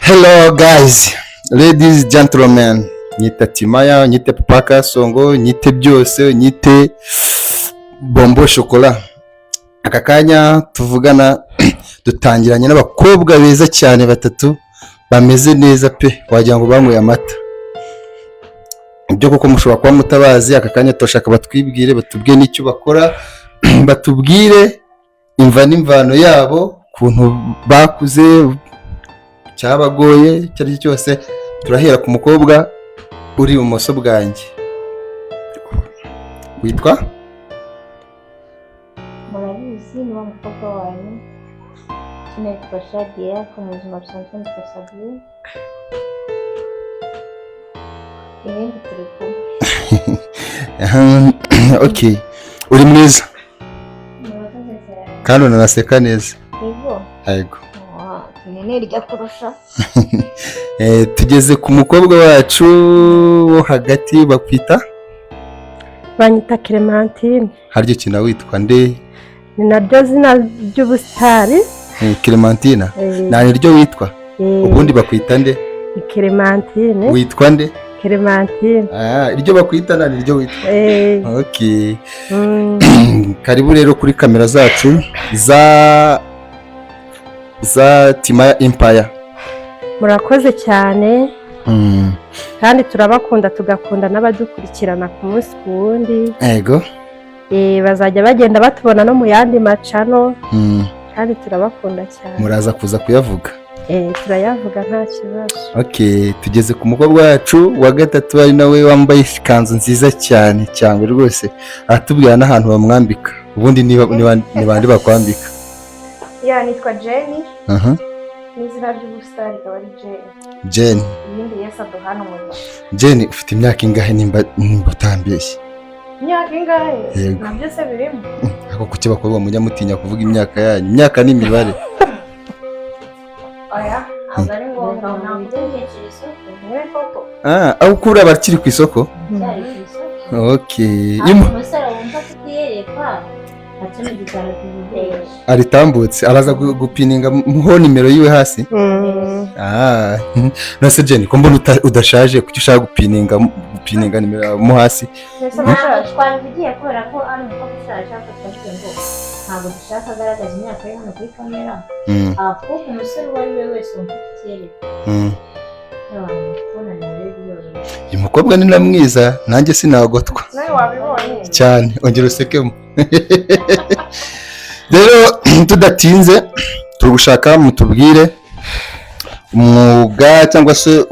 Hello guys, ladies, gentlemen, nyite Timaya, nyite Papa Kasongo, nyite byose, nyite Bombo Chocolat. Aka kanya tuvugana dutangiranye n'abakobwa beza cyane batatu bameze neza pe, wagira ngo banyweye amata. Ibyo koko mushobora kuba mutabazi, aka kanya toshaka batwibwire, batubwiye n'icyo bakora, batubwire imva n'imvano yabo, kuntu bakuze cyabagoye cyari cyose. Turahera ku mukobwa uri ibumoso bwanjye. Witwa? Murabizi ni wa mukobwa wanyu nitwa Shadia, ku buzima busanzwe nitwa Sabine. Ibindi turi kumwe. Okay, uri mwiza murakoze cyane. kandi unanaseka neza. Yego. Yego. Nene rya kurusha. Tugeze ku mukobwa wacu wo hagati bakwita? Banyita Clementine. Haryo kina witwa nde? Ni naryo zina ry'ubusitari. Clementine. Nani ryo witwa? Ubundi bakwita nde? Clementine. Witwa nde? Clementine. Iryo bakwita nani ryo witwa? Okay. Karibu rero kuri kamera zacu za Timaya Empire. Murakoze cyane. Kandi turabakunda tugakunda n'abadukurikirana ku munsi ku wundi. Yego. Bazajya bagenda batubona no mu yandi macano. Kandi turabakunda cyane. Muraza kuza kuyavuga. Turayavuga nta kibazo. Okay, tugeze ku mukobwa wacu wa gatatu, ari nawe wambaye ikanzu nziza cyane cyangwa rwose aratubwira n'ahantu bamwambika. Ubundi ni bandi bakwambika? Nitwa Jenny. N'izina ry'ubusitari akaba ari Jenny. Jenny. Ibindi Yesu aduhana umugisha. Jenny, ufite imyaka ingahe nimba utambeshye? Imyaka ingahe? Yego. Nabyo se birimo. Ako kuki bakobwa munyamutinya kuvuga imyaka yanyu? Imyaka ni imibare. Oya, azari ngombwa ntabwo utegereje isoko. Niwe koko. Aho kuri bakiri ku isoko? Cyari ku isoko. Okay. Umusore wumva tuyerekwa. Atuma igitaro kibidesha. Aritambutse araza gupininga muho nimero yiwe hasi. Nase Jenny, ko mbona udashaje kuki ushaka gupininga nimero mu hasi? Twabigiye kubera ko ari umukobwa ushaje akavuga ngo ntabwo dushaka agaragaza imyaka ye hano kuri kamera. Ahubwo umusore uwo ari we wese wumva tuyerekwa. Uyu mukobwa ni na mwiza, nanjye sinagotwa. Nawe wabibonye Cyane, ongera usekemo. Rero tudatinze tugushaka mutubwire umwuga cyangwa se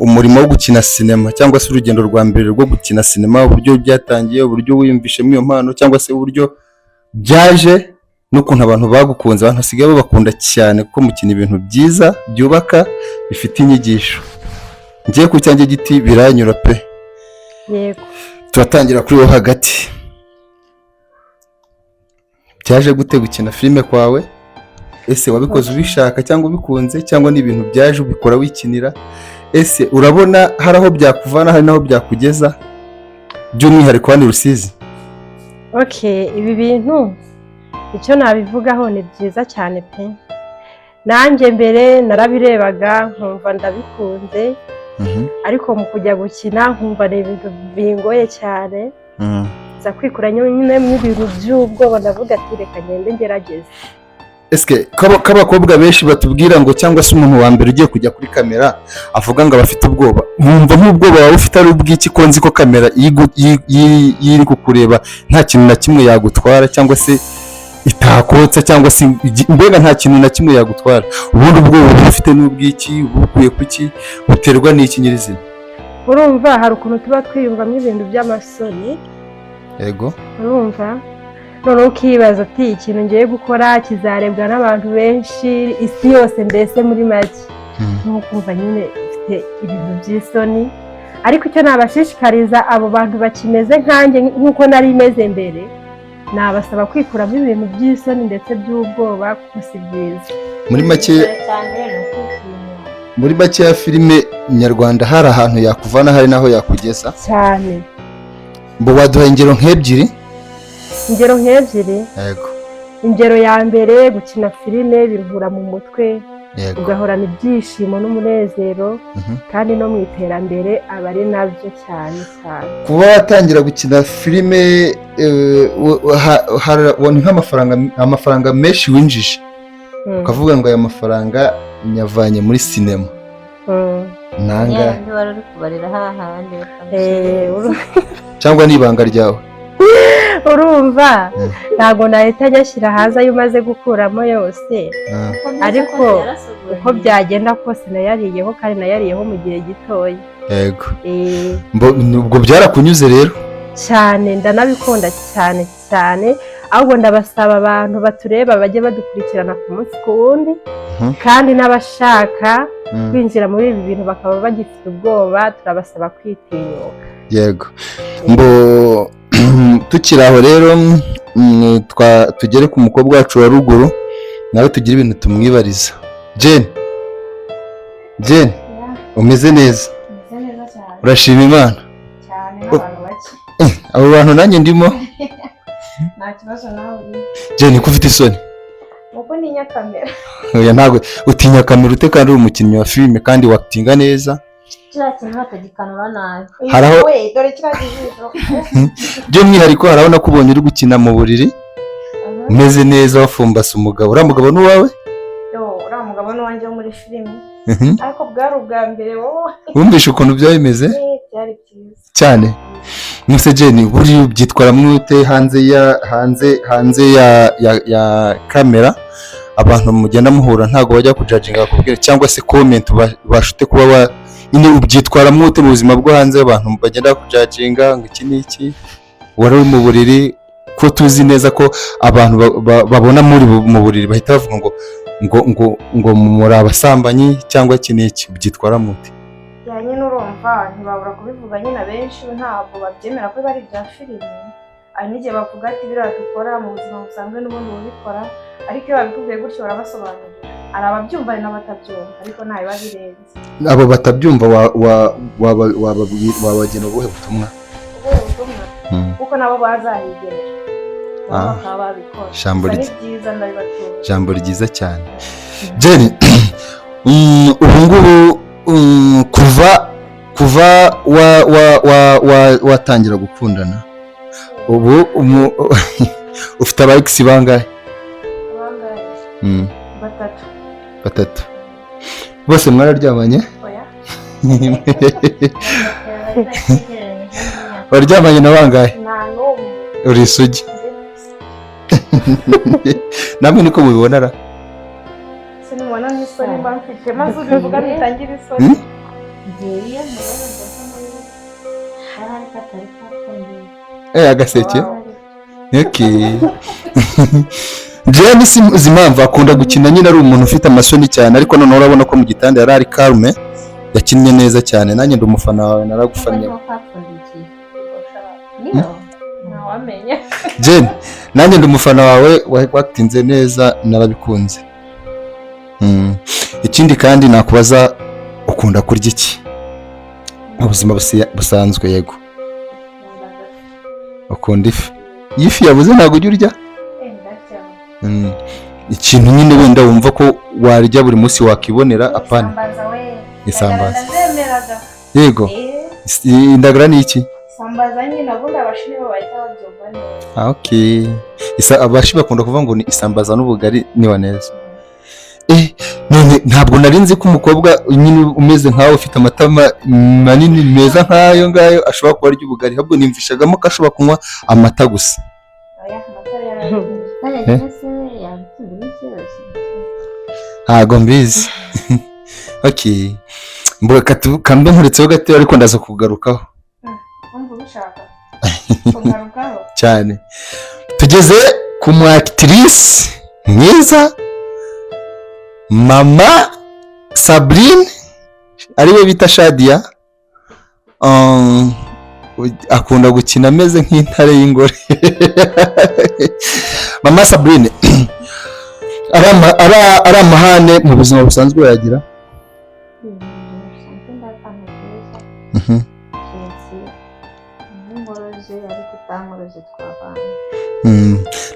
umurimo wo gukina sinema, cyangwa se urugendo rwa mbere rwo gukina sinema, uburyo byatangiye, uburyo wiyumvishemo iyo mpano, cyangwa se uburyo byaje n'ukuntu abantu bagukunze. Abantu basigaye babakunda cyane kuko mukina ibintu byiza byubaka bifite inyigisho. Ngiye ku cyanjye giti biranyura pe. Yego. Turatangira kuri wo hagati. Byaje gute gukina filime kwawe? Ese wabikoze ubishaka cyangwa ubikunze, cyangwa ni ibintu byaje ubikora wikinira? Ese urabona hari aho byakuvana, hari naho byakugeza, by'umwihariko hano Rusizi? Okay, ibi bintu icyo nabivugaho ni byiza cyane pe. Nanjye mbere narabirebaga nkumva ndabikunze, ariko mu kujya gukina nkumva ni ibintu bingoye cyane. Za kwikura nyine mu bintu by'ubwoba, ndavuga ati reka ngende ngerageze. Eske kabakobwa benshi batubwira ngo, cyangwa se umuntu wa mbere ugiye kujya kuri kamera avuga ngo abafite ubwoba, mwumva nk'ubwoba wawe ufite ari ubwiki? Ko nzi ko kamera yiri kukureba nta kintu na kimwe yagutwara, cyangwa se itakotsa, cyangwa se mbega nta kintu na kimwe yagutwara. Ubundi ubwoba ufite n'ubwiki, bukuye kuki, buterwa n'iki nyirizina? Urumva hari ukuntu tuba twiyumvamo ibintu by'amasoni. Yego. Urumva none ukibaza ati ikintu ngiye gukora kizarebwa n'abantu benshi, isi yose mbese muri make. Nkukumva nyine ufite ibintu by'isoni. Ariko icyo nabashishikariza abo bantu bakimeze nkanjye nkuko nari imeze mbere, nabasaba kwikuramo ibintu by'isoni ndetse by'ubwoba, kuko si byiza. Muri make ya filime nyarwanda hari ahantu yakuvana, hari naho yakugeza cyane. Mbo waduha ingero nk'ebyiri? Ingero nk'ebyiri? Yego. Ingero ya mbere, gukina filime biruhura mu mutwe. ugahorana ibyishimo n'umunezero kandi no mu iterambere aba ari nabyo cyane cyane. Kuba watangira gukina filime ni nk'amafaranga menshi winjije ukavuga ngo aya mafaranga nyavanye muri sinema nanga wari uri kubarira hahandi cyangwa n'ibanga ryawe urumva ntabwo nahita nyashyira hanze ayo umaze gukuramo yose ariko uko byagenda kose nayariyeho kandi nayariyeho mu gihe gitoya. Yego ubwo byarakunyuze rero cyane ndanabikunda cyane cyane ahubwo ndabasaba abantu batureba bajye badukurikirana ku munsi ku wundi kandi n'abashaka kwinjira muri ibi bintu bakaba bagifite ubwoba turabasaba kwitinyuka. Yego tukiri aho rero tugere ku mukobwa wacu wa ruguru nawe tugire ibintu tumwibariza. Jane umeze neza? Urashima Imana? Cyane n'abantu bake. Abo bantu nanjye ndimo? Nta kibazo nawe uri. Jane ko ufite isoni? Uko ntinya kamera. Oya ntabwo utinya kamera ute kandi uri umukinnyi wa filime kandi wakitinga neza. Kiriya kintu batagikanura nabi. Haraho dore kiriya kijisho. By'umwihariko haraho nakubonye uri gukina mu buriri umeze neza wafumbase umugabo. Uriya mugabo ni uwawe? Uriya mugabo ni uwanjye wo muri filime ariko bwari ubwa mbere wowe. Wumvishe ukuntu byaba bimeze? Byari byiza cyane. Mwese Jane buri ubyitwara mwute hanze ya kamera abantu mugenda muhura ntago bajya kujudginga bakubwira cyangwa se comment bashute kuba nyine ubyitwara mwute mu buzima bwo hanze abantu bagenda kujudginga ngo iki niki wari mu buriri ko tuzi neza ko abantu babona muri mu buriri bahita bavuga ngo muri abasambanyi cyangwa iki niki ubyitwara mwute? nyine urumva ntibabura kubivuga nyine abenshi ntabwo babyemera ko bari bya filime hari n'igihe bavuga ati biriya dukora mu buzima busanzwe n'ubundi bubikora ariko iyo babikubwiye gutyo barabasobanurira hari ababyumva hari n'abatabyumva ariko nta biba birenze. Abo batabyumva wabagena ubuhe butumwa? Kuko nabo bazahigerera bakaba babikora ni byiza ndabibatura. Jambo ryiza cyane. Jane ubu ngubu kuva watangira gukundana ubu ufite abayikisi bangahe? Batatu. Bose mwararyamanye? Waryamanye na bangahe? Uri isugi. Namwe niko mubibona ra? Sinubona nk'isoni mba mfite maze ubivuga nitangira isoni. Agaseke? Okay. Jane uzi impamvu akunda gukina nyine ari umuntu ufite amasoni cyane ariko none urabona ko mu gitanda yari ari calme yakinnye neza cyane nanjye ndi umufana wawe naragufanye. Jane nanjye ndi umufana wawe watinze neza narabikunze. Ikindi kandi nakubaza ukunda kurya iki mu buzima busanzwe? Yego ukunda ifi yabuze ntabwo ujya urya? Ikintu nyine wenda wumva ko warya buri munsi wakibonera apana? Isambaza. Yego indagara ni iki? Isambaza nyine nabundi abashini bahita babyumva neza. Okay. Abashi bakunda kuvuga ngo ni isambaza n'ubugari niwa neza. None ntabwo nari nzi ko umukobwa nyine umeze nkawe ufite amatama manini meza nkayo ngayo ashobora kuba arya ubugari ahubwo nimvishagamo ko ashobora kunywa amata gusa. Ntabwo mbizi. Okay. Mboka kambe nkuretseho gato ariko ndaza kugarukaho. Cyane. Tugeze ku mu actrice mwiza Mama Sabrine ariwe bita Shadia. Akunda gukina ameze nk'intare y'ingore. Mama Sabrine ari amahane mu buzima busanzwe yagira?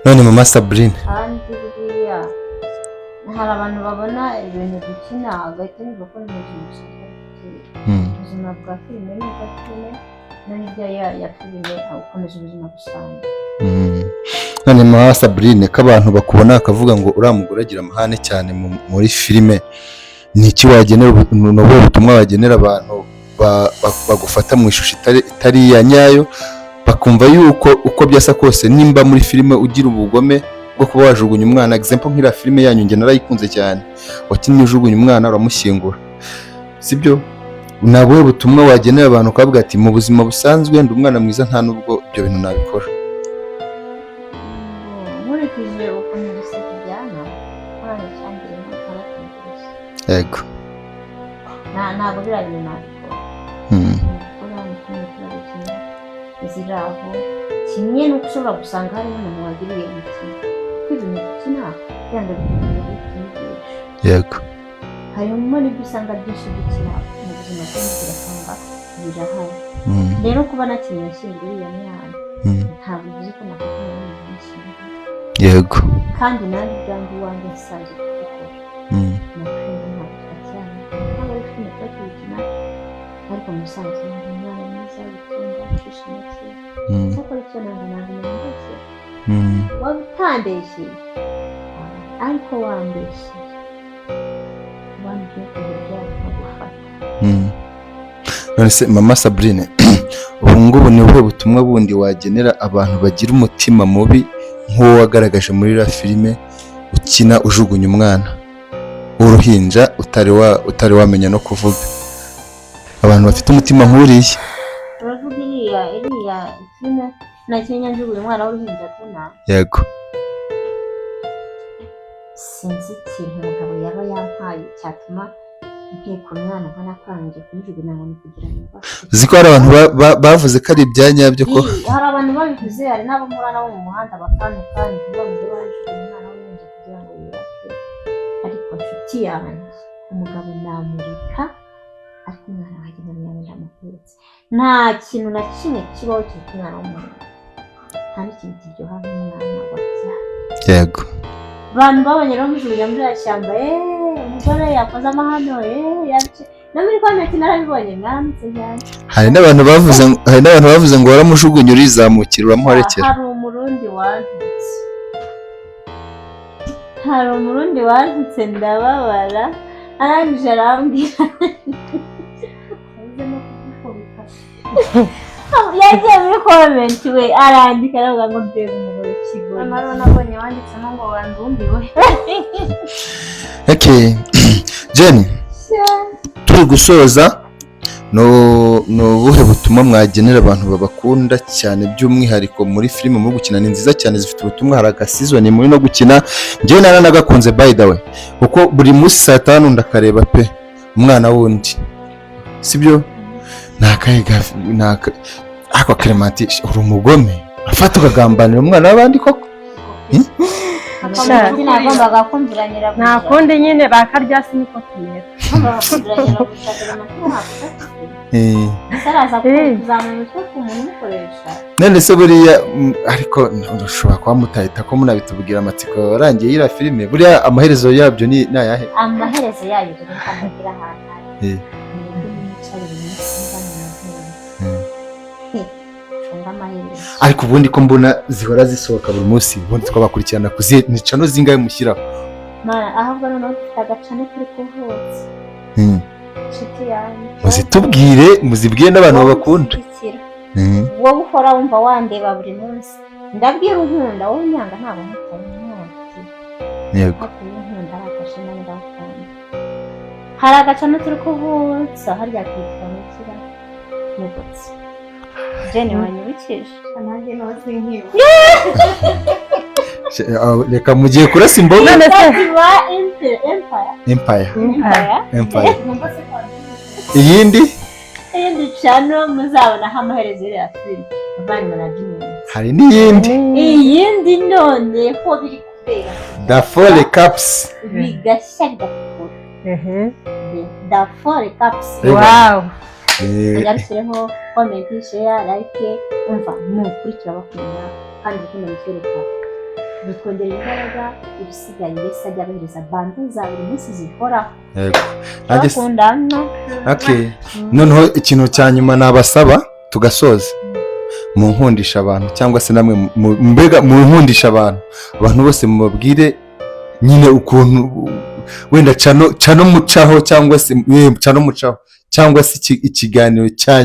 None Mama Sabrine hari abantu babona ibintu dukina agahita yumva ko ni ubuzima busanzwe. Ubuzima bwa filime ni ubwa filime n'ibyo ya filime ukomeza ubuzima busanzwe. None mama Sabrine ko abantu bakubona bakavuga ngo uriya mugore agira amahane cyane muri filime, ni iki wagenera ubutumwa wagenera abantu bagufata mu ishusho itari iya nyayo, bakumva yuko uko byasa kose nimba muri filime ugira ubugome bwo kuba wajugunya umwana, example nk'ira filime yanyu nge narayikunze cyane, wakinnye ujugunya umwana uramushyingura, sibyo? Nawe butumwa wagenera abantu ukavuga ati mu buzima busanzwe ndi umwana mwiza nta nubwo ibyo bintu nabikora. Nkurikije ukuntu ibiseke byana nkoranye cyangire n'akarakugurisha. Yego. Ntabwo biriya bintu nabikora. Gukora ni kimwe turabikina ziri aho kimwe nuko ushobora gusanga hari n'umuntu wagiriye umutima kuko ibintu dukina yanga bikunze kwigisha. Yego. Harimo n'ibyo usanga byinshi dukina mu buzima bwacu ugasanga birahari. Rero kuba nakinnye nshinga uriya mwana ntabwo bivuze ko nakora n'umuntu nshinga. Yego. Kandi nanjye ubwanjye iwanjye nsanzwe kubikora. Nakunda ntabwo twacyana ntabwo ari filime tuba tuyikina ariko musanzwe ni umwana mwiza witonda wishimye cyane. Cyakora icyo ntabwo umuntu wese waba utandeshye ariko wandeshye wambwiye ko uburyo nkagufata. None se mama Sabrine ubu ngubu ni ubuhe butumwa bundi wagenera abantu bagira umutima mubi nk'uwo wagaragaje muri la filime ukina ujugunya umwana w'uruhinja utari wamenya no kuvuga, abantu bafite umutima nk'uriya? Uravuga iriya filime nakinnye njugunya umwana w'uruhinja tuna? Yego. Sinzi ikintu umugabo yaba yampaye cyatuma nkeka umwana mbona kwangiye kumujugunya ngo ni kugira ngo uzi ko hari abantu bavuze ko ari ibya nyabyo ko hari abantu babivuze, hari n'abo murana bo mu muhanda bakanuka ntibavuge bajugunya umwana w'uruhinja kugira ngo yubake. Ariko nshuti yanjye umugabo namurika ariko umwana wanjye nkamenya ndamuhetse. Nta kintu na kimwe kibaho cyitwa umwana w'umuntu, nta n'ikintu kiryoha nk'umwana wabyara. Yego. Abantu babonye rero mujugunya muri ya shyamba umugore yakoze amahano yabice no muri komenti narabibonye mwanditse cyane. Hari n'abantu bavuze ngo waramujugunya urizamukira uramuharekera. Hari umurundi wanditse ndababara arangije arambwira yagiye muri komenti we arandika aravuga ngo mbega umugore kigoye. Amaro nabonye wanditsemo ngo wandumbiwe. Okay. Jenny, turi gusoza no ubuhe butumwa mwagenera abantu babakunda cyane by'umwihariko muri filime muri gukina ni nziza cyane zifite ubutumwa, hari agasizoni muri no gukina njyewe naranagakunze by the way kuko buri munsi saa 5 ndakareba pe umwana wundi, sibyo? Ako Clement uri umugome afata ukagambanira umwana w'abandi koko. Nagombaga kumviranira nta kundi nyine bakarya siniko tumera. None se buriya ariko ushobora kuba mutahita ko munabitubwira amatsiko yarangiye y'ira filime, buriya amaherezo yabyo ni ayahe? Amaherezo yayo rero nkagira ahantu ariko ubundi ko mbona zihora zisohoka buri munsi, ubundi twabakurikirana kuzica no zingaye mushyiraho ahubwo noneho dufite agacane turi kuvutsa inshuti yanjye muzitubwire muzibwiye n'abantu babakunda. wowe uhora wumva wandeba buri munsi ndabwira unkunda wowe nyanga ntabwo mutari mwati. Yego. Hari agacane turi kuvutsa harya kwitwa mukira mugutse Jenny wanyibukije nanjye nose nkiwe. Reka mugiye kurasa imboga. Empire. Iyindi channel muzabona amaherezo ya filime Van Management. Hari n'iyindi. Iyindi none ko biri kubera The Four Caps. Bigashya bigakora. The Four Caps. Wow. Yashyireho comment, share, like, umva mukurikira bakunda kandi ukuntu mutwereka bitwongerera imbaraga, ibisigaye Yesu ajya abahereza bando za buri munsi zihoraho. Yego. Bakundana. Okay. Noneho ikintu cya nyuma nabasaba tugasoza. Mu nkundisha abantu cyangwa se namwe mbega mu nkundisha abantu bose mubabwire nyine ukuntu wenda cano mucaho cyangwa se ikiganiro cya